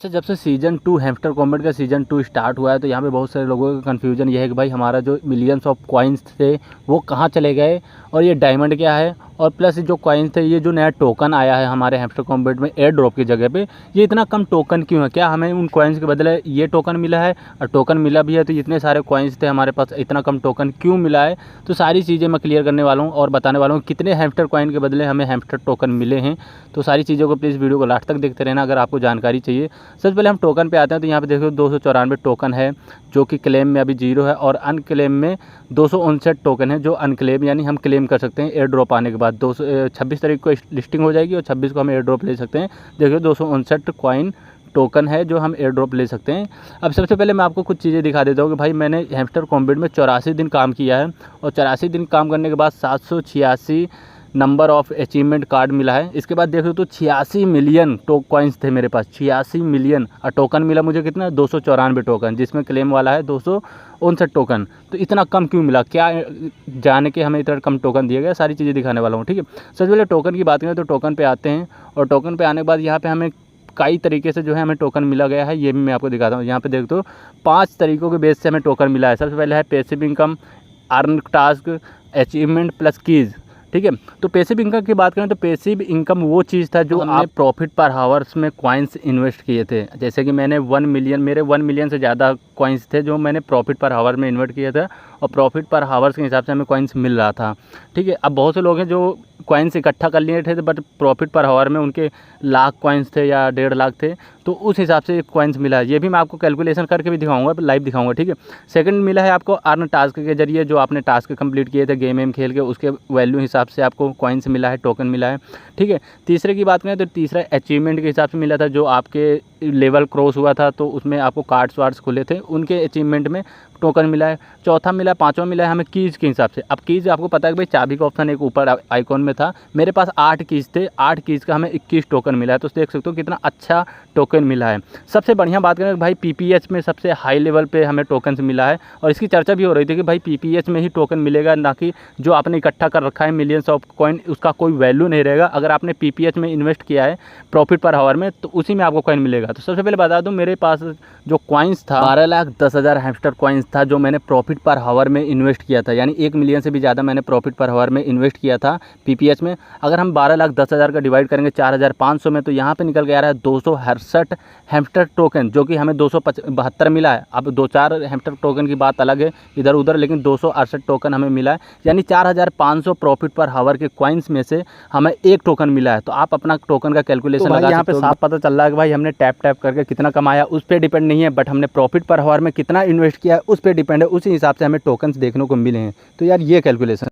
जब से season 2 hamster combat का सीज़न 2 स्टार्ट हुआ है तो यहाँ पे बहुत सारे लोगों का कन्फ्यूजन ये है कि भाई हमारा जो मिलियंस ऑफ कॉइन्स थे वो कहाँ चले गए और ये डायमंड क्या है, और प्लस जो कॉइन्स थे, ये जो नया टोकन आया है हमारे हैमस्टर कॉम्बैट में एयर ड्रॉप की जगह पे, ये इतना कम टोकन क्यों है? क्या हमें उन कॉइन्स के बदले ये टोकन मिला है? और टोकन मिला भी है तो इतने सारे कॉइन्स थे हमारे पास, इतना कम टोकन क्यों मिला है? तो सारी चीज़ें मैं क्लियर करने वाला हूँ और बताने वाला हूँ कितने हैमस्टर कॉइन के बदले हमें हैमस्टर टोकन मिले हैं। तो सारी चीज़ों को प्लीज़ वीडियो को लास्ट तक देखते रहना अगर आपको जानकारी चाहिए। सबसे पहले हम टोकन पे आते हैं तो यहाँ पे देखो 294 टोकन है जो कि क्लेम में अभी 0 है, और अनक्लेम में 259 टोकन है जो अनक्लेम यानी हम क्लेम कर सकते हैं एयर ड्रॉप आने के बाद। 26 तारीख को लिस्टिंग हो जाएगी और 26 को हम एयर ड्रॉप ले सकते हैं। देखिए 259 कॉइन टोकन है जो हम एयर ड्रॉप ले सकते हैं। अब सबसे पहले मैं आपको कुछ चीज़ें दिखा देता हूँ कि भाई मैंने हैमस्टर कॉम्बैट में 84 दिन काम किया है, और 84 दिन काम करने के बाद 786 नंबर ऑफ अचीवमेंट कार्ड मिला है। इसके बाद देखो तो 86 मिलियन कॉइन्स थे मेरे पास, 86 मिलियन, और टोकन मिला मुझे कितना, 294 टोकन, जिसमें क्लेम वाला है 259 टोकन। तो इतना कम क्यों मिला, क्या जाने के हमें इतना कम टोकन दिया गया, सारी चीज़ें दिखाने वाला हूँ। ठीक है, सबसे पहले टोकन की बात करें तो टोकन पे आते हैं, और टोकन पे आने के बाद यहाँ पे हमें कई तरीके से जो है हमें टोकन मिला गया है, ये भी मैं आपको दिखाता हूँ। यहाँ पे देख दो 5 तरीक़ों के बेस से हमें टोकन मिला है। सबसे पहले है passive income, earn task, achievement plus keys. ठीक है, तो पैसिव इनकम की बात करें तो पैसिव इनकम वो चीज़ था जो आप प्रॉफिट पर हावर्स में कॉइन्स इन्वेस्ट किए थे। जैसे कि मैंने 1 मिलियन, मेरे 1 मिलियन से ज़्यादा कॉइन्स थे जो मैंने प्रॉफिट पर हावर में इन्वेस्ट किया था, और प्रॉफिट पर हावर्स के हिसाब से हमें कॉइन्स मिल रहा था। ठीक है, अब बहुत से लोग हैं जो कॉइन्स इकट्ठा कर लिए थे बट प्रॉफिट पर हावर में उनके लाख कॉइन्स थे या 1.5 लाख थे, तो उस हिसाब से कॉइन्स मिला है। ये भी मैं आपको कैलकुलेशन करके भी दिखाऊंगा, लाइव दिखाऊंगा। ठीक है, सेकंड मिला है आपको अर्न टास्क के जरिए, जो आपने टास्क कंप्लीट किए थे गेम खेल के, उसके वैल्यू हिसाब से आपको कॉइन्स मिला है, टोकन मिला है। ठीक है, तीसरे की बात करें तो तीसरा अचीवमेंट के हिसाब से मिला था, जो आपके लेवल क्रॉस हुआ था तो उसमें आपको कार्ड्स वार्ड्स खुले थे, उनके अचीवमेंट में टोकन मिला है। चौथा मिला, पांचवा मिला है हमें कीज़ के हिसाब से। अब कीज़ आपको पता है कि भाई चाबी का ऑप्शन एक ऊपर आइकॉन में था, मेरे पास 8 कीज़ थे, 8 कीज़ का हमें 21 टोकन मिला है। तो देख सकते हो कितना अच्छा टोकन मिला है। सबसे बढ़िया बात करें भाई पीपीएच में सबसे हाई लेवल पे हमें टोकन मिला है, और इसकी चर्चा भी हो रही थी कि भाई पीपीएच में ही टोकन मिलेगा, ना कि जो आपने इकट्ठा कर रखा है मिलियंस ऑफ कॉइन, उसका कोई वैल्यू नहीं रहेगा। अगर आपने पीपीएच में इन्वेस्ट किया है प्रॉफिट पर हावर में तो उसी में आपको कॉइन मिलेगा। तो सबसे पहले बता दूं, मेरे पास जो कॉइन्स था 12,10,000 हैमस्टर कॉइन्स था जो मैंने प्रॉफिट पर हावर में इन्वेस्ट किया था, यानी 1 मिलियन से भी ज़्यादा मैंने प्रॉफिट पर हावर में इन्वेस्ट किया था पीपीएच में। अगर हम 12,10,000 का डिवाइड करेंगे 4,500 में, तो यहाँ पे निकल के आ रहा है 268 हैमस्टर टोकन, जो कि हमें 272 मिला है। अब 2-4 हैमस्टर टोकन की बात अलग है इधर उधर, लेकिन 268 टोकन हमें मिला है, यानी 4,500 प्रॉफिट पर हावर के कॉइन्स में से हमें 1 टोकन मिला है। तो आप अपना टोकन का कैलकुलेशन लगा, यहाँ पे साफ पता चल रहा है कि भाई हमने टैप करके कितना कमाया उस पर डिपेंड नहीं है, बट हमने प्रॉफिट पर हावर में कितना इन्वेस्ट किया है उस पर डिपेंड है। उसी हिसाब से हमें टोकन्स देखने को मिले हैं। तो यार ये कैलकुलेशन